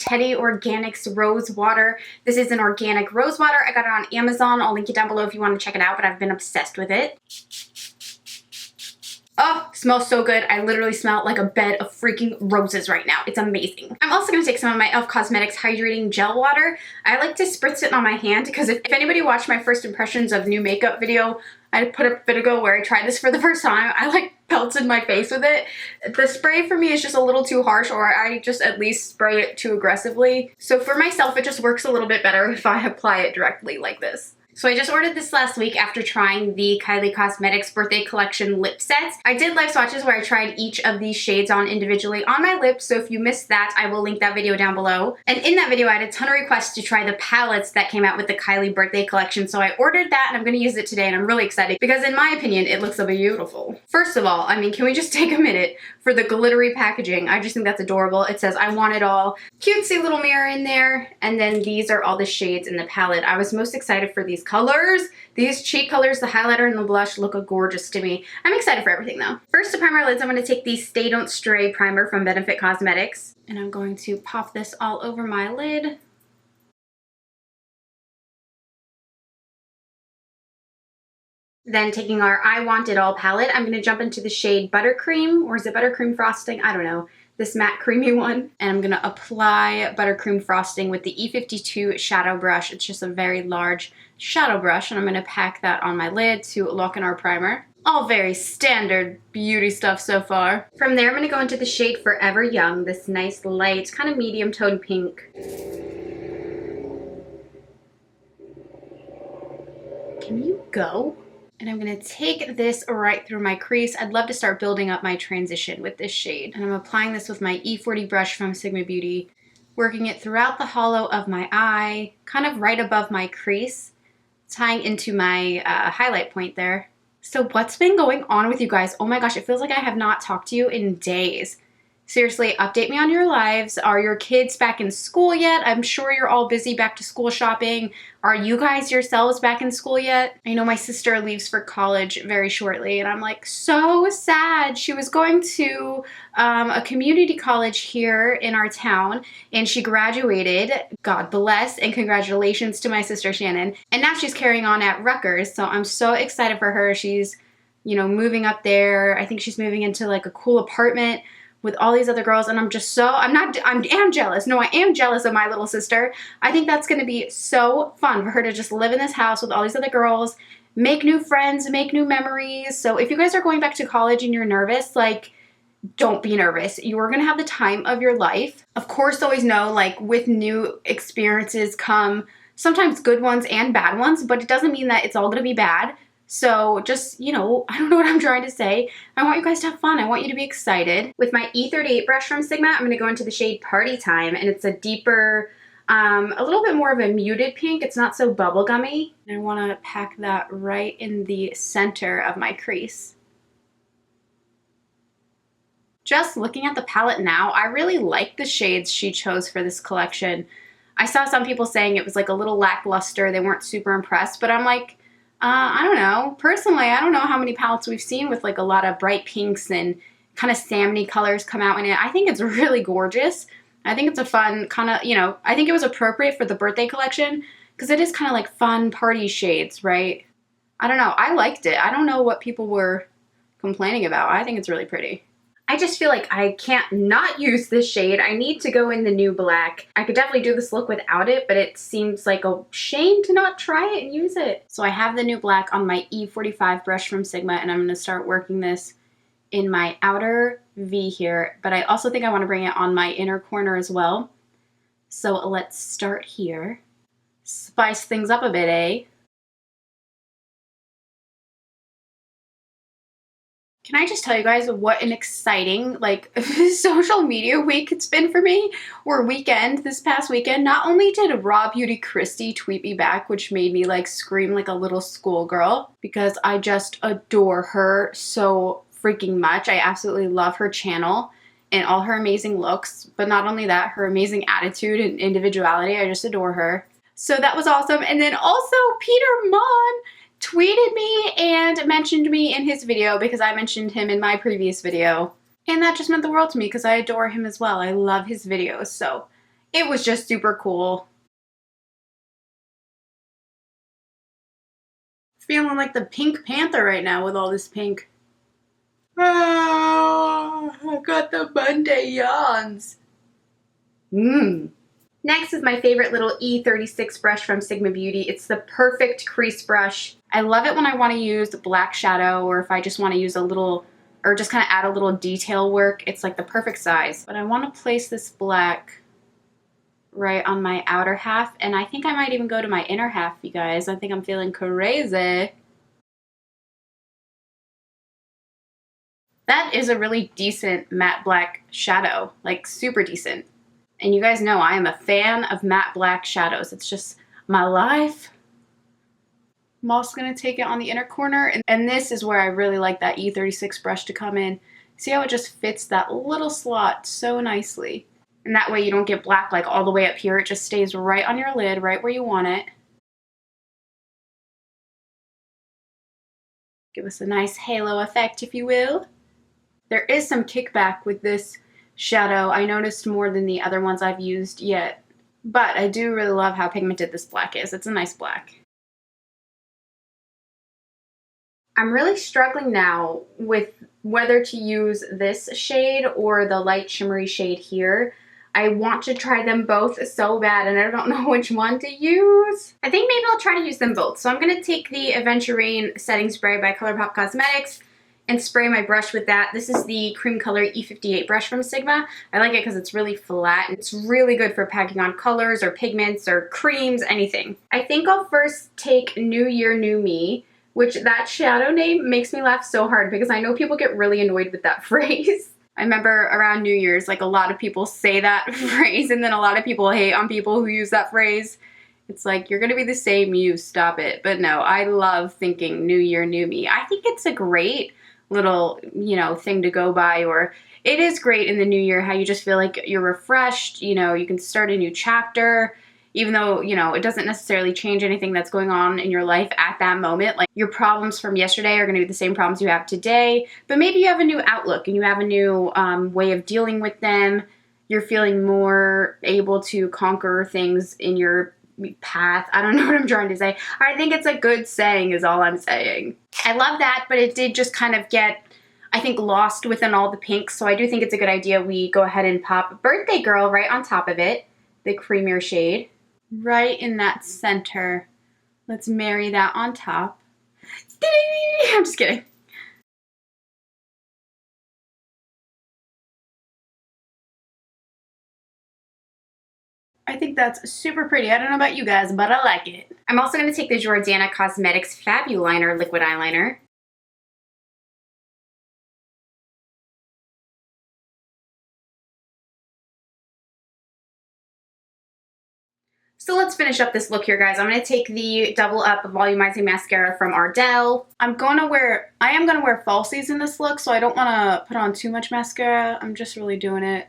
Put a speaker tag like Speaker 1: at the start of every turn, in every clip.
Speaker 1: TEDDIE Organics Rose Water. This is an organic rose water. I got it on Amazon. I'll link it down below if you want to check it out, but I've been obsessed with it. Oh, smells so good. I literally smell like a bed of freaking roses right now. It's amazing. I'm also going to take some of my PUR Cosmetics Hydrating Gel Water. I like to spritz it on my hand because if anybody watched my first impressions of new makeup video, I put a bit ago where I tried this for the first time. I like pelted my face with it. The spray for me is just a little too harsh, or I just at least spray it too aggressively. So for myself, it just works a little bit better if I apply it directly like this. So I just ordered this last week after trying the Kylie Cosmetics Birthday Collection lip sets. I did live swatches where I tried each of these shades on individually on my lips, so if you missed that, I will link that video down below. And in that video, I had a ton of requests to try the palettes that came out with the Kylie Birthday Collection, so I ordered that and I'm going to use it today, and I'm really excited because in my opinion, it looks beautiful. First of all, I mean, can we just take a minute for the glittery packaging? I just think that's adorable. It says, "I want it all." Cutesy little mirror in there, and then these are all the shades in the palette. I was most excited for these colors. These cheek colors, the highlighter and the blush, look gorgeous to me. I'm excited for everything though. First, to prime our lids, I'm going to take the Stay Don't Stray primer from Benefit Cosmetics, and I'm going to pop this all over my lid. Then taking our I Want It All palette, I'm going to jump into the shade Buttercream, or is it Buttercream Frosting? I don't know. This matte creamy one. And I'm going to apply Buttercream Frosting with the E52 shadow brush. It's just a very large shadow brush, and I'm going to pack that on my lid to lock in our primer. All very standard beauty stuff so far. From there, I'm going to go into the shade Forever Young, this nice light, kind of medium tone pink. Can you go? And I'm going to take this right through my crease. I'd love to start building up my transition with this shade. And I'm applying this with my E40 brush from Sigma Beauty, working it throughout the hollow of my eye, kind of right above my crease, tying into my highlight point there. So what's been going on with you guys? Oh my gosh, it feels like I have not talked to you in days. Seriously, update me on your lives. Are your kids back in school yet? I'm sure you're all busy back to school shopping. Are you guys yourselves back in school yet? I know my sister leaves for college very shortly, and I'm like so sad. She was going to a community college here in our town, and she graduated. God bless, and congratulations to my sister Shannon. And now she's carrying on at Rutgers, so I'm so excited for her. She's, you know, moving up there. I think she's moving into like a cool apartment with all these other girls, and I'm just so, I am jealous. No, I am jealous of my little sister. I think that's going to be so fun for her to just live in this house with all these other girls, make new friends, make new memories. So if you guys are going back to college and you're nervous, like, don't be nervous. You are going to have the time of your life. Of course, always know, like, with new experiences come sometimes good ones and bad ones, but it doesn't mean that it's all going to be bad. So just, you know, I don't know what I'm trying to say. I want you guys to have fun. I want you to be excited. With my E38 brush from Sigma, I'm going to go into the shade Party Time, and it's a deeper, a little bit more of a muted pink. It's not so bubblegummy. And I want to pack that right in the center of my crease. Just looking at the palette now, I really like the shades she chose for this collection. I saw some people saying it was like a little lackluster. They weren't super impressed, but I'm like, I don't know. Personally, I don't know how many palettes we've seen with like a lot of bright pinks and kind of salmony colors come out in it. I think it's really gorgeous. I think it's a fun kind of, you know, I think it was appropriate for the birthday collection because it is kind of like fun party shades, right? I don't know. I liked it. I don't know what people were complaining about. I think it's really pretty. I just feel like I can't not use this shade. I need to go in the new black. I could definitely do this look without it, but it seems like a shame to not try it and use it. So I have the new black on my E45 brush from Sigma, and I'm going to start working this in my outer V here, but I also think I want to bring it on my inner corner as well. So let's start here. Spice things up a bit, eh? Can I just tell you guys what an exciting, like, social media week it's been for me, or weekend, this past weekend. Not only did Raw Beauty Christy tweet me back, which made me, like, scream like a little schoolgirl, because I just adore her so freaking much. I absolutely love her channel and all her amazing looks, but not only that, her amazing attitude and individuality. I just adore her. So that was awesome. And then also Peter Mon tweeted me and mentioned me in his video because I mentioned him in my previous video. And that just meant the world to me because I adore him as well. I love his videos. So It was just super cool. Feeling like the Pink Panther right now with all this pink. Ah, I got the Monday yawns. Next is my favorite little E36 brush from Sigma Beauty. It's the perfect crease brush. I love it when I want to use black shadow, or if I just want to use a little, or just kind of add a little detail work. It's like the perfect size. But I want to place this black right on my outer half, and I think I might even go to my inner half, you guys. I think I'm feeling crazy. That is a really decent matte black shadow, like super decent. And you guys know I am a fan of matte black shadows. It's just my life. I'm also going to take it on the inner corner. And this is where I really like that E36 brush to come in. See how it just fits that little slot so nicely. And that way you don't get black like all the way up here. It just stays right on your lid, right where you want it. Give us a nice halo effect, if you will. There is some kickback with this shadow. I noticed more than the other ones I've used yet. But I do really love how pigmented this black is. It's a nice black. I'm really struggling now with whether to use this shade or the light shimmery shade here. I want to try them both so bad and I don't know which one to use. I think maybe I'll try to use them both. So I'm going to take the Aventurine Setting Spray by Colourpop Cosmetics and spray my brush with that. This is the cream color E58 brush from Sigma. I like it because it's really flat. It's really good for packing on colors or pigments or creams, anything. I think I'll first take New Year, New Me, which that shadow name makes me laugh so hard because I know people get really annoyed with that phrase. I remember around New Year's, like a lot of people say that phrase and then a lot of people hate on people who use that phrase. It's like, you're gonna be the same you, stop it. But no, I love thinking New Year, New Me. I think it's a great little, you know, thing to go by, or it is great in the new year how you just feel like you're refreshed, you know, you can start a new chapter, even though, you know, it doesn't necessarily change anything that's going on in your life at that moment. Like your problems from yesterday are going to be the same problems you have today, but maybe you have a new outlook and you have a new way of dealing with them. You're feeling more able to conquer things in your path. I don't know what I'm trying to say. I think it's a good saying is all I'm saying. I love that, but it did just kind of get, I think, lost within all the pinks. So I do think it's a good idea we go ahead and pop Birthday Girl right on top of it, the creamier shade, right in that center. Let's marry that on top. I'm just kidding. I think that's super pretty. I don't know about you guys, but I like it. I'm also going to take the Jordanna Cosmetics Fabuliner liquid eyeliner. So let's finish up this look here, guys. I'm going to take the Double Up Volumizing Mascara from Ardell. I am going to wear falsies in this look, so I don't want to put on too much mascara. I'm just really doing it,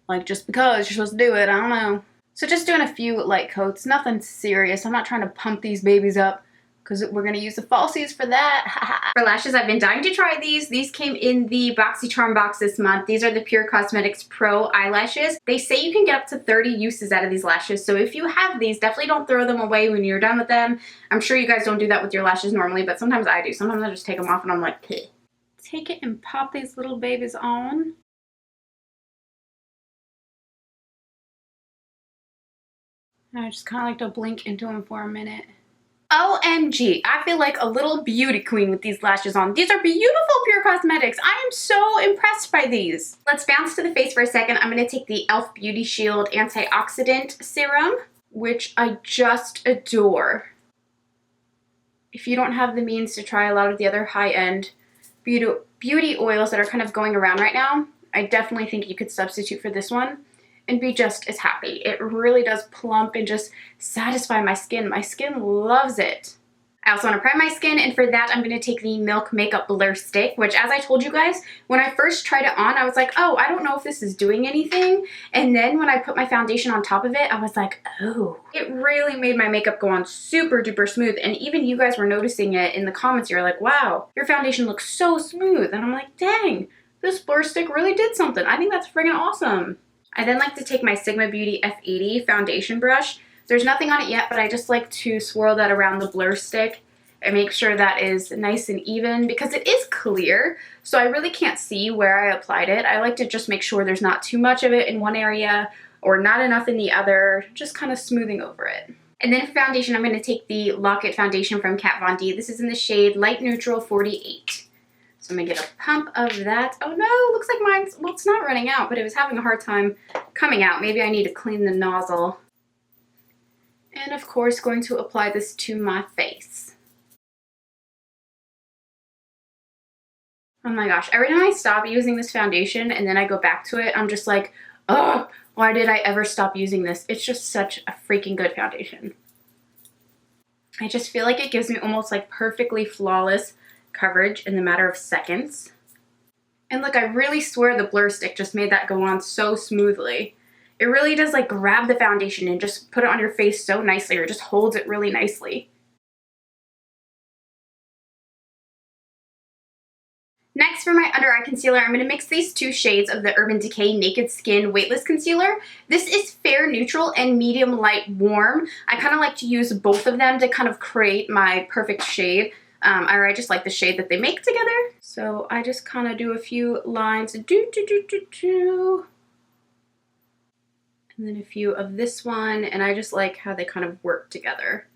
Speaker 1: like, just because you're supposed to do it. I don't know. So just doing a few light coats, nothing serious. I'm not trying to pump these babies up because we're going to use the falsies for that. For lashes, I've been dying to try these. These came in the BoxyCharm box this month. These are the PUR Cosmetics Pro Eyelashes. They say you can get up to 30 uses out of these lashes. So if you have these, definitely don't throw them away when you're done with them. I'm sure you guys don't do that with your lashes normally, but sometimes I do. Sometimes I just take them off and I'm like, hey. Take it and pop these little babies on. I just kind of like to blink into them for a minute. OMG, I feel like a little beauty queen with these lashes on. These are beautiful PUR Cosmetics. I am so impressed by these. Let's bounce to the face for a second. I'm going to take the e.l.f. Beauty Shield Antioxidant Serum, which I just adore. If you don't have the means to try a lot of the other high-end beauty oils that are kind of going around right now, I definitely think you could substitute for this one and be just as happy. It really does plump and just satisfy my skin. My skin loves it. I also want to prime my skin, and for that I'm going to take the Milk Makeup Blur Stick, which, as I told you guys, when I first tried it on, I was like, oh, I don't know if this is doing anything. And then when I put my foundation on top of it, I was like, oh. It really made my makeup go on super duper smooth, and even you guys were noticing it in the comments. You're like, wow, your foundation looks so smooth. And I'm like, dang, this blur stick really did something. I think that's friggin' awesome. I then like to take my Sigma Beauty F80 foundation brush. There's nothing on it yet, but I just like to swirl that around the blur stick and make sure that is nice and even because it is clear, so I really can't see where I applied it. I like to just make sure there's not too much of it in one area or not enough in the other, just kind of smoothing over it. And then for foundation, I'm going to take the Lock-It foundation from Kat Von D. This is in the shade Light Neutral 48. So I'm going to get a pump of that. Oh no, looks like mine's, well, it's not running out, but it was having a hard time coming out. Maybe I need to clean the nozzle. And of course, going to apply this to my face. Oh my gosh, every time I stop using this foundation and then I go back to it, I'm just like, oh, why did I ever stop using this? It's just such a freaking good foundation. I just feel like it gives me almost like perfectly flawless coverage in the matter of seconds. And look, I really swear the blur stick just made that go on so smoothly. It really does like grab the foundation and just put it on your face so nicely, or it just holds it really nicely. Next, for my under eye concealer, I'm going to mix these two shades of the Urban Decay Naked Skin Weightless Concealer. This is fair neutral and medium light warm. I kind of like to use both of them to kind of create my perfect shade. I just like the shade that they make together. So I just kind of do a few lines, and then a few of this one, and I just like how they kind of work together.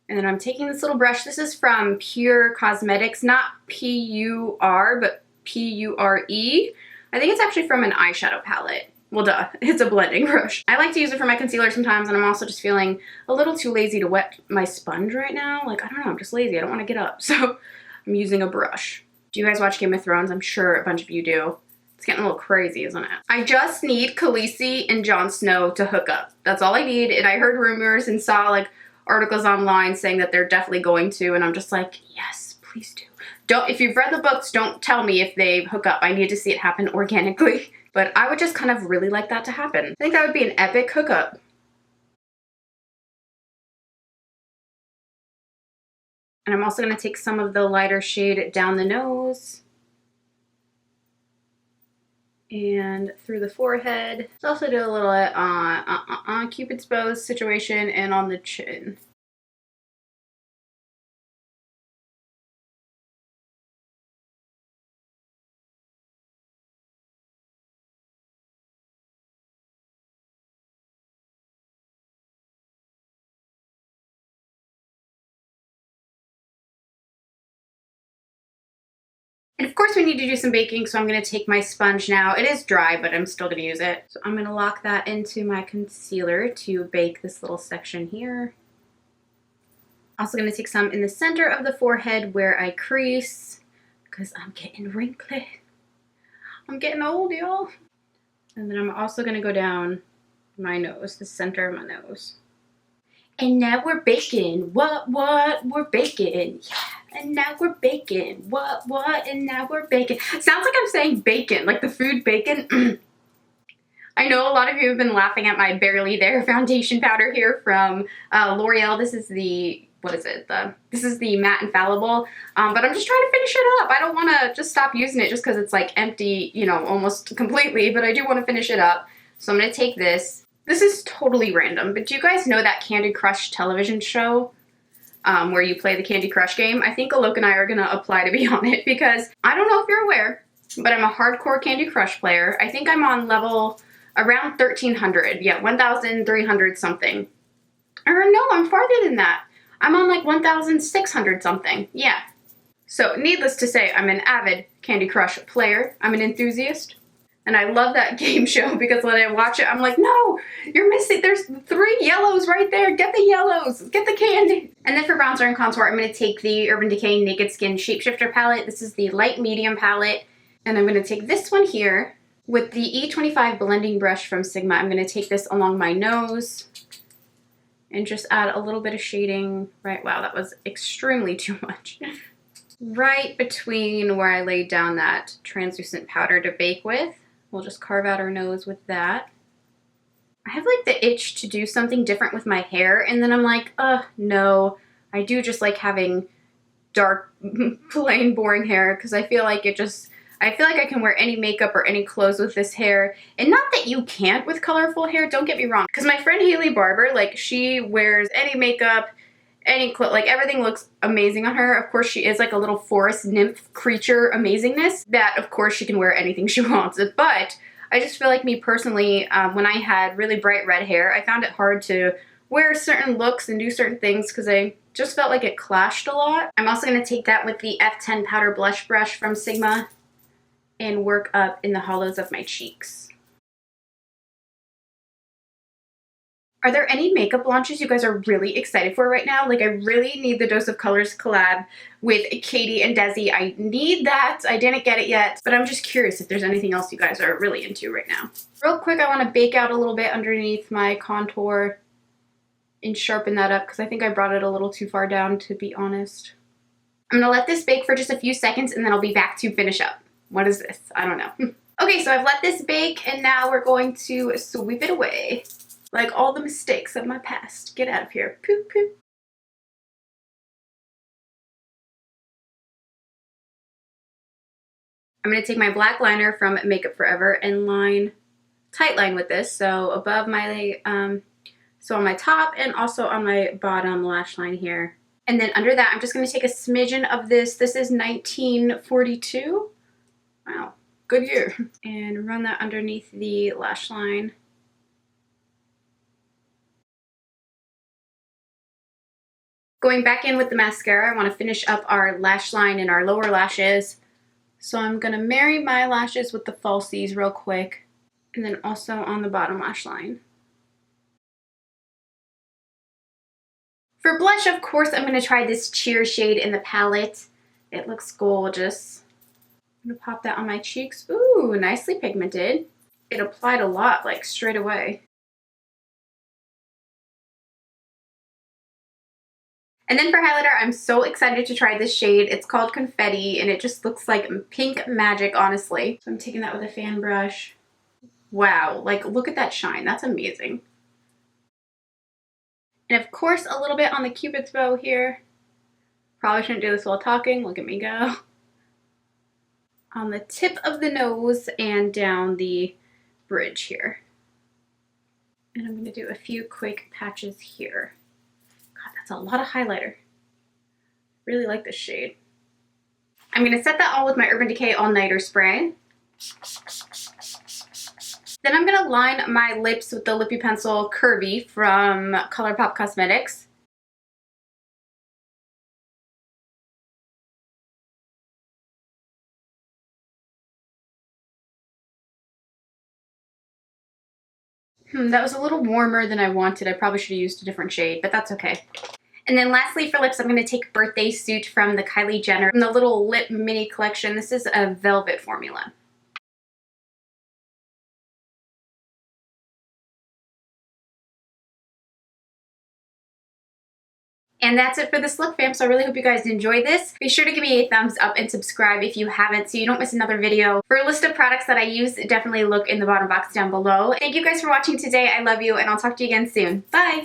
Speaker 1: And then I'm taking this little brush. This is from PUR Cosmetics, not P-U-R, but P-U-R-E. I think it's actually from an eyeshadow palette. Well, duh, it's a blending brush. I like to use it for my concealer sometimes, and I'm also just feeling a little too lazy to wet my sponge right now. Like, I don't know, I'm just lazy. I don't want to get up, so I'm using a brush. Do you guys watch Game of Thrones? I'm sure a bunch of you do. It's getting a little crazy, isn't it? I just need Khaleesi and Jon Snow to hook up. That's all I need, and I heard rumors and saw, like, articles online saying that they're definitely going to, and I'm just like, yes, please do. Don't, if you've read the books, don't tell me if they hook up. I need to see it happen organically. But I would just kind of really like that to happen. I think that would be an epic hookup. And I'm also going to take some of the lighter shade down the nose and through the forehead. Let's also do a little Cupid's bow situation and on the chin. And of course we need to do some baking, so I'm going to take my sponge now. It is dry, but I'm still going to use it. So I'm going to lock that into my concealer to bake this little section here. Also going to take some in the center of the forehead where I crease, because I'm getting wrinkly. I'm getting old, y'all. And then I'm also going to go down my nose, the center of my nose. And now we're baking. What? We're baking. Yeah. And now we're baking. What? And now we're baking. Sounds like I'm saying bacon, like the food bacon. I know a lot of you have been laughing at my Barely There foundation powder here from L'Oreal. This is the, what is it? This is the Matte Infallible. But I'm just trying to finish it up. I don't want to just stop using it just because it's like empty, you know, almost completely. But I do want to finish it up. So I'm going to take this. This is totally random, but do you guys know that Candy Crush television show where you play the Candy Crush game? I think Alok and I are going to apply to be on it because I don't know if you're aware, but I'm a hardcore Candy Crush player. I think I'm on level around 1300. Yeah, 1300 something. Or no, I'm farther than that. I'm on like 1600 something. Yeah. So needless to say, I'm an avid Candy Crush player. I'm an enthusiast. And I love that game show because when I watch it, I'm like, no, you're missing, there's 3 yellows right there. Get the yellows, get the candy. And then for bronzer and contour, I'm going to take the Urban Decay Naked Skin Shapeshifter palette. This is the light medium palette. And I'm going to take this one here with the E25 blending brush from Sigma. I'm going to take this along my nose and just add a little bit of shading. Right, wow, that was extremely too much. Right between where I laid down that translucent powder to bake with. We'll just carve out our nose with that. I have like the itch to do something different with my hair, and then I'm like, no. I do just like having dark, plain, boring hair because I feel like it just, I feel like I can wear any makeup or any clothes with this hair. And not that you can't with colorful hair, don't get me wrong. Because my friend Haley Barber, like, she wears any makeup, any clothes, like, everything looks amazing on her. Of course, she is like a little forest nymph creature amazingness that, of course, she can wear anything she wants. But I just feel like me personally, when I had really bright red hair, I found it hard to wear certain looks and do certain things because I just felt like it clashed a lot. I'm also going to take that with the F10 powder blush brush from Sigma and work up in the hollows of my cheeks. Are there any makeup launches you guys are really excited for right now? Like, I really need the Dose of Colors collab with Katie and Desi. I need that. I didn't get it yet, but I'm just curious if there's anything else you guys are really into right now. Real quick, I want to bake out a little bit underneath my contour and sharpen that up because I think I brought it a little too far down, to be honest. I'm going to let this bake for just a few seconds and then I'll be back to finish up. What is this? I don't know. Okay, so I've let this bake and now we're going to sweep it away. Like all the mistakes of my past. Get out of here. Poop, poop. I'm going to take my black liner from Makeup Forever and tight line with this. So above my, so on my top and also on my bottom lash line here. And then under that, I'm just going to take a smidgen of this. This is 1942. Wow, good year. And run that underneath the lash line. Going back in with the mascara, I want to finish up our lash line and our lower lashes. So I'm going to marry my lashes with the falsies real quick. And then also on the bottom lash line. For blush, of course, I'm going to try this Cheer shade in the palette. It looks gorgeous. I'm going to pop that on my cheeks. Ooh, nicely pigmented. It applied a lot, like, straight away. And then for highlighter, I'm so excited to try this shade. It's called Confetti, and it just looks like pink magic, honestly. So I'm taking that with a fan brush. Wow, like, look at that shine. That's amazing. And of course, a little bit on the Cupid's bow here. Probably shouldn't do this while talking. Look at me go. On the tip of the nose and down the bridge here. And I'm going to do a few quick patches here. God, that's a lot of highlighter. Really like this shade. I'm going to set that all with my Urban Decay All Nighter Spray. Then I'm going to line my lips with the Lippy Pencil Curvii from Colourpop Cosmetics. That was a little warmer than I wanted. I probably should have used a different shade, but that's okay. And then lastly for lips, I'm going to take Birthday Suit from the Kylie Jenner, from the little lip mini collection. This is a velvet formula. And that's it for this look, fam. So I really hope you guys enjoyed this. Be sure to give me a thumbs up and subscribe if you haven't so you don't miss another video. For a list of products that I use, definitely look in the bottom box down below. Thank you guys for watching today. I love you, and I'll talk to you again soon. Bye!